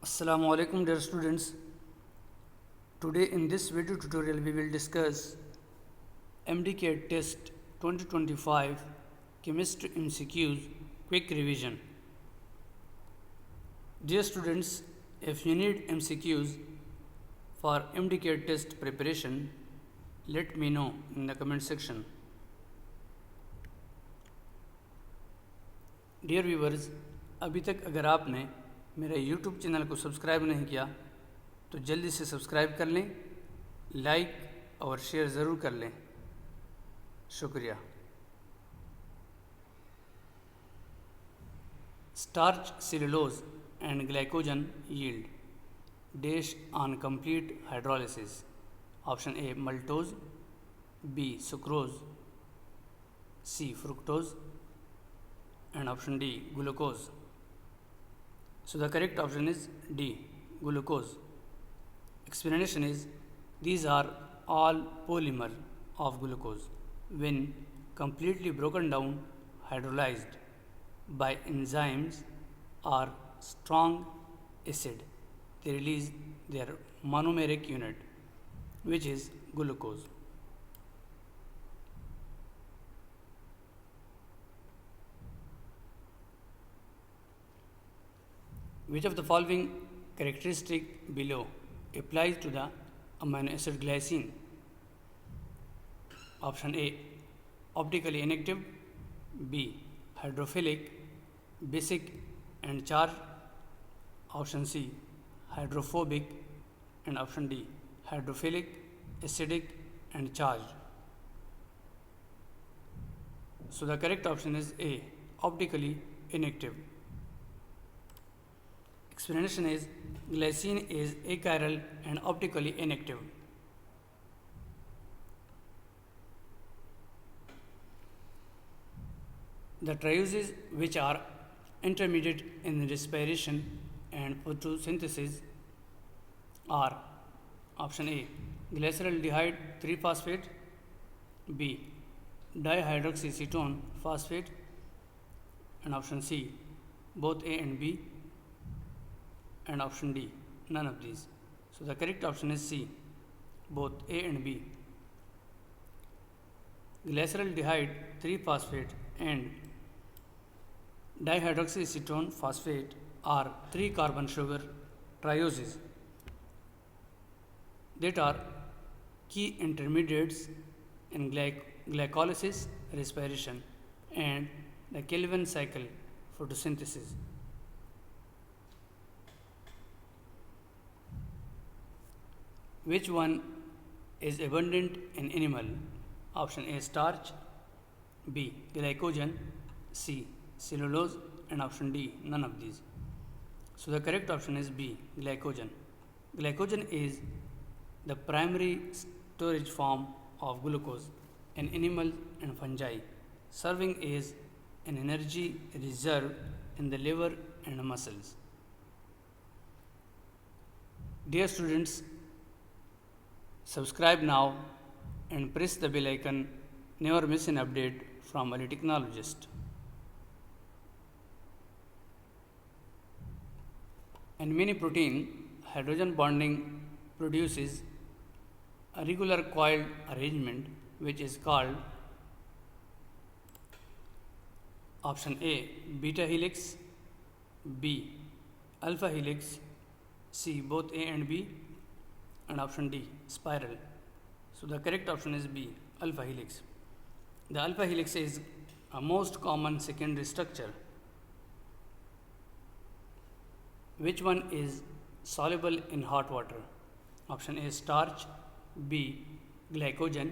Assalamu alaikum dear students. Today in this video tutorial we will discuss MDCAT test 2025 chemistry MCQs quick revision. Dear students, if you need MCQs for MDCAT test preparation, let me know in the comment section. Dear viewers, अभी तक अगर आपने मेरे YouTube channel को subscribe नहीं किया तो जल्दी से सब्सक्राइब कर लें, लाइक और शेयर ज़रूर कर लें। शुक्रिया। Starch, cellulose and glycogen yield dash on complete hydrolysis. Option A maltose, B sucrose, C fructose and option D glucose. So the correct option is D glucose. Explanation is these are all polymer of glucose. When completely broken down, hydrolyzed by enzymes or strong acid, they release their monomeric unit, which is glucose. Which of the following characteristic below applies to the amino acid glycine? Option A optically inactive, B hydrophilic, basic and charged, option C hydrophobic, and option D hydrophilic, acidic and charged. So the correct option is A optically inactive. Explanation is glycine is achiral and optically inactive. The trioses which are intermediate in respiration and photosynthesis are option A glyceraldehyde 3-phosphate, B dihydroxycetone phosphate, and option C both A and B, and option D none of these. So the correct option is C both A and B. Glyceraldehyde 3-phosphate and dihydroxycetone phosphate are 3-carbon sugar trioses that are key intermediates in glycolysis, respiration, and the Calvin cycle photosynthesis. Which one is abundant in animal? Option A starch, B glycogen, C cellulose, and option D none of these. So the correct option is B glycogen. Glycogen is the primary storage form of glucose in animals and fungi, serving as an energy reserve in the liver and muscles. Dear students, subscribe now and press the bell icon. Never miss an update from a technologist. In many protein, hydrogen bonding produces a regular coiled arrangement which is called option A beta helix, B alpha helix, C both A and B, and option D spiral. So the correct option is B alpha helix. The alpha helix is a most common secondary structure. Which one is soluble in hot water? Option A starch, B glycogen,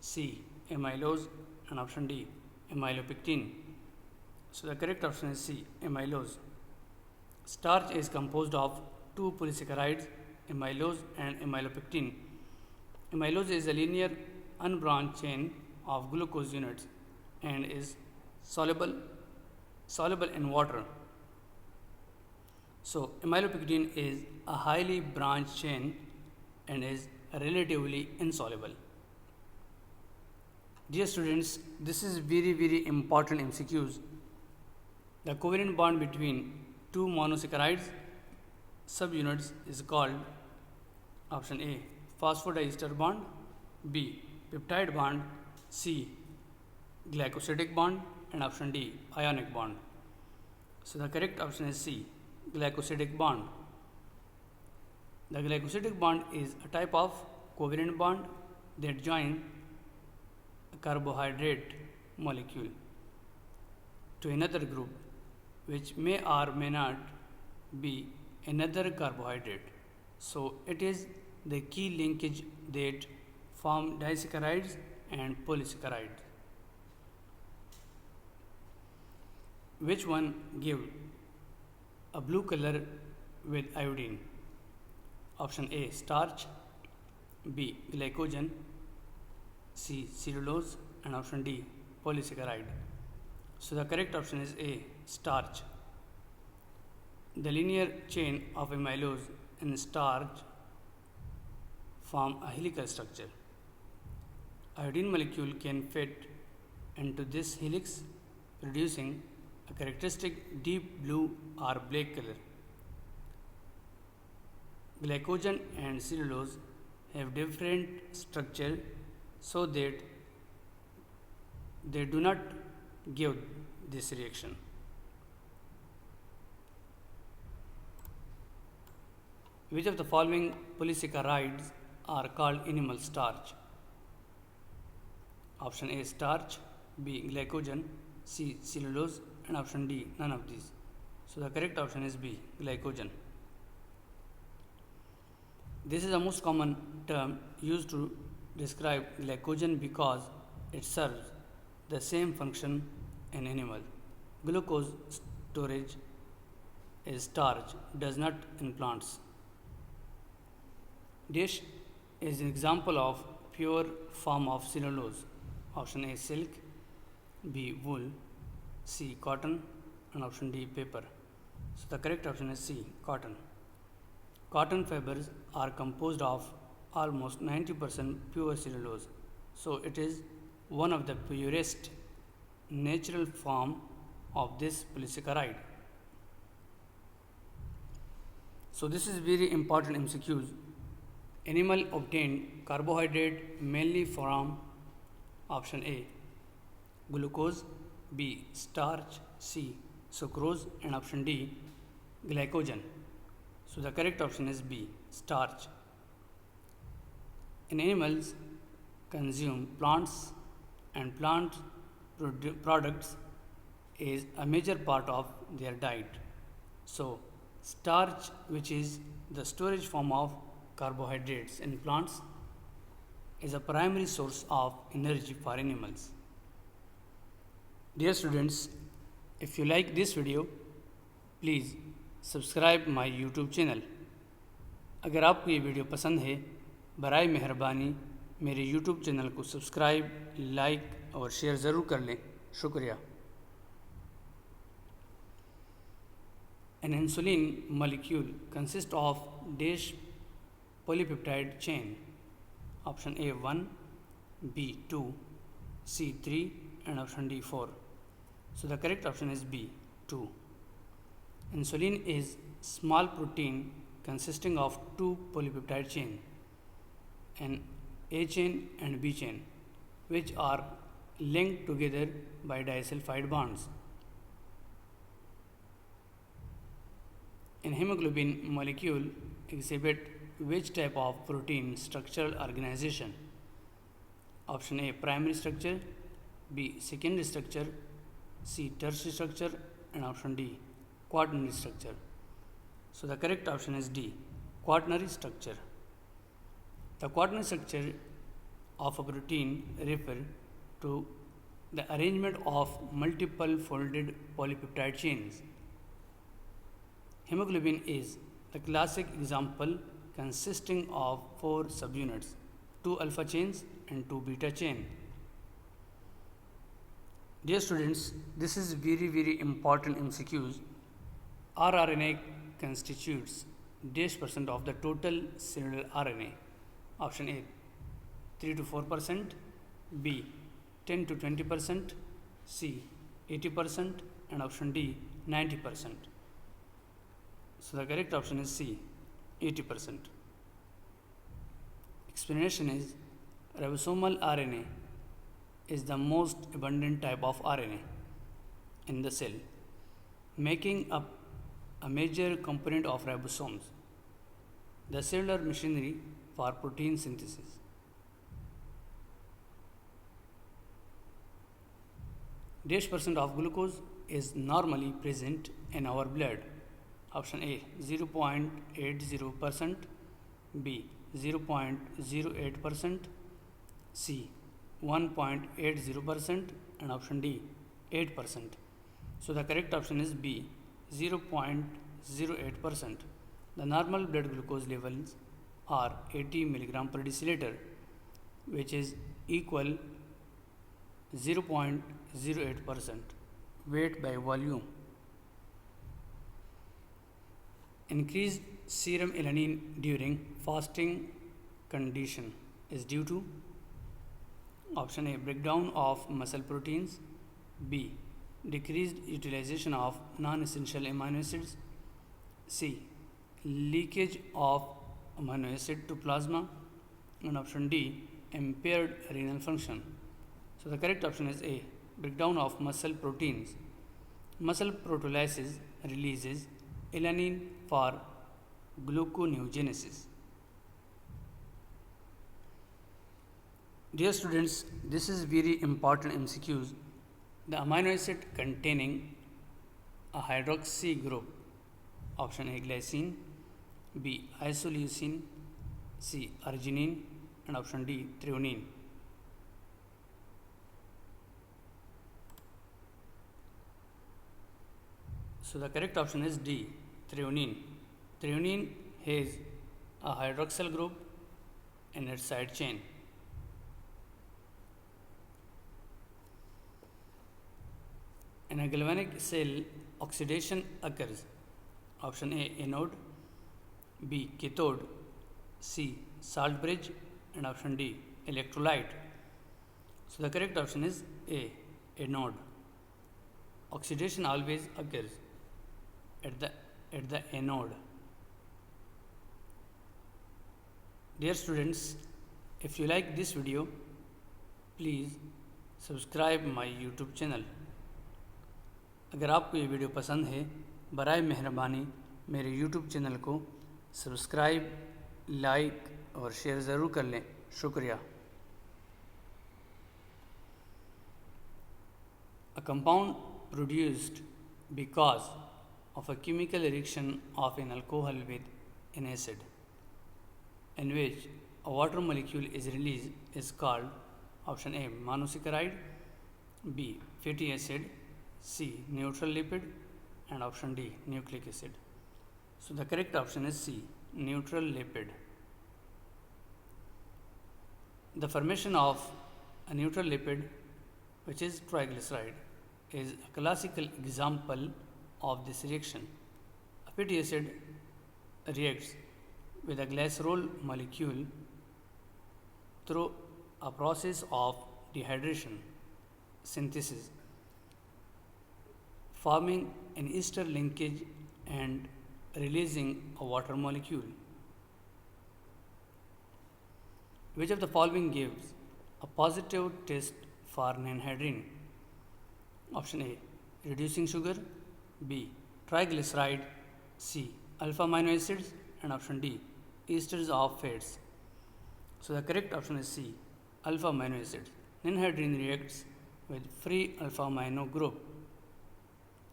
C amylose, and option D amylopectin. So the correct option is C amylose. Starch is composed of two polysaccharides, amylose and amylopectin. Amylose is a linear unbranched chain of glucose units and is soluble in water. So amylopectin is a highly branched chain and is relatively insoluble. Dear students, this is very important MCQs. The covalent bond between two monosaccharides subunits is called option A phosphodiester bond, B peptide bond, C glycosidic bond, and option D ionic bond. So the correct option is C glycosidic bond. The glycosidic bond is a type of covalent bond that join a carbohydrate molecule to another group which may or may not be another carbohydrate. So it is the key linkage that form disaccharides and polysaccharides. Which one give a blue color with iodine? Option A starch, B glycogen, C cellulose, and option D polysaccharide. So the correct option is A starch. The linear chain of amylose and starch form a helical structure. Iodine molecule can fit into this helix, producing a characteristic deep blue or black color. Glycogen and cellulose have different structure so that they do not give this reaction. Which of the following polysaccharides are called animal starch? Option A starch, B glycogen, C cellulose, and option D none of these. So the correct option is B glycogen. This is the most common term used to describe glycogen because it serves the same function in animal. Glucose storage as starch does not in plants. Dish is an example of pure form of cellulose. Option A silk, B wool, C cotton, and option D paper. So the correct option is C cotton. Cotton fibers are composed of almost 90% pure cellulose. So it is one of the purest natural form of this polysaccharide. So this is very important MCQs. Animal obtain carbohydrate mainly from option A glucose, B starch, C sucrose, and option D glycogen. So the correct option is B starch. In animals consume plants and plant products is a major part of their diet. So starch, which is the storage form of carbohydrates in plants, is a primary source of energy for animals. Dear students, if you like this video, please subscribe my YouTube channel. अगर आपको ये video पसंद है, बराए मेहरबानी मेरे YouTube channel को subscribe, like और शेयर ज़रूर कर लें। शुक्रिया। An insulin molecule consists of dash polypeptide chain. Option A 1, B 2, C 3, and option D 4. So the correct option is B 2. Insulin is small protein consisting of two polypeptide chain, an A chain and B chain, which are linked together by disulfide bonds. In hemoglobin molecule exhibit which type of protein structural organization? Option A primary structure, B secondary structure, C tertiary structure, and option D quaternary structure. So the correct option is D quaternary structure. The quaternary structure of a protein refer to the arrangement of multiple folded polypeptide chains. Hemoglobin is the classic example consisting of 4 subunits, 2 alpha chains and 2 beta chain. Dear students, this is very important MCQs. rRNA constitutes dash% of the total cellular RNA. Option A 3 to 4%, B 10 to 20%, C 80%, and option D 90%. So the correct option is C, 80%. Explanation is ribosomal RNA is the most abundant type of RNA in the cell, making up a major component of ribosomes, the cellular machinery for protein synthesis. %% of glucose is normally present in our blood. Option A, 0.80%, B, 0.08%, C, 1.80%, and option D, 8%. So the correct option is B, 0.08%. The normal blood glucose levels are 80 mg per deciliter, which is equal 0.08% weight by volume. Increased serum alanine during fasting condition is due to option A, breakdown of muscle proteins, B, decreased utilization of non-essential amino acids, C, leakage of amino acid to plasma, and option D, impaired renal function. So the correct option is A, breakdown of muscle proteins. Muscle proteolysis releases alanine for gluconeogenesis. Dear students, this is very important MCQs. The amino acid containing a hydroxy group, option A, glycine, B, isoleucine, C, arginine, and option D, threonine. So the correct option is D, threonine. Threonine has a hydroxyl group in its side chain. In a galvanic cell, oxidation occurs. Option A, anode, B, cathode, C, salt bridge, and option D, electrolyte. So the correct option is A, anode. Oxidation always occurs at the anode. Dear students, if you like this video, please subscribe my YouTube channel. अगर आपको ये video पसंद है, बराए मेहरबानी मेरे YouTube channel को subscribe, like और शेयर ज़रूर कर लें। शुक्रिया। A compound produced because of a chemical reaction of an alcohol with an acid, in which a water molecule is released, is called option A, monosaccharide, B, fatty acid, C, neutral lipid, and option D, nucleic acid. So the correct option is C, neutral lipid. The formation of a neutral lipid, which is triglyceride, is a classical example of this reaction. A fatty acid reacts with a glycerol molecule through a process of dehydration synthesis, forming an ester linkage and releasing a water molecule. Which of the following gives a positive test for anhydrine? Option A, reducing sugar, B, triglyceride, C, alpha amino acids, and option D, esters of fats. So the correct option is C, alpha amino acids. Anhydrine reacts with free alpha amino group.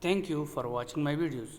Thank you for watching my videos.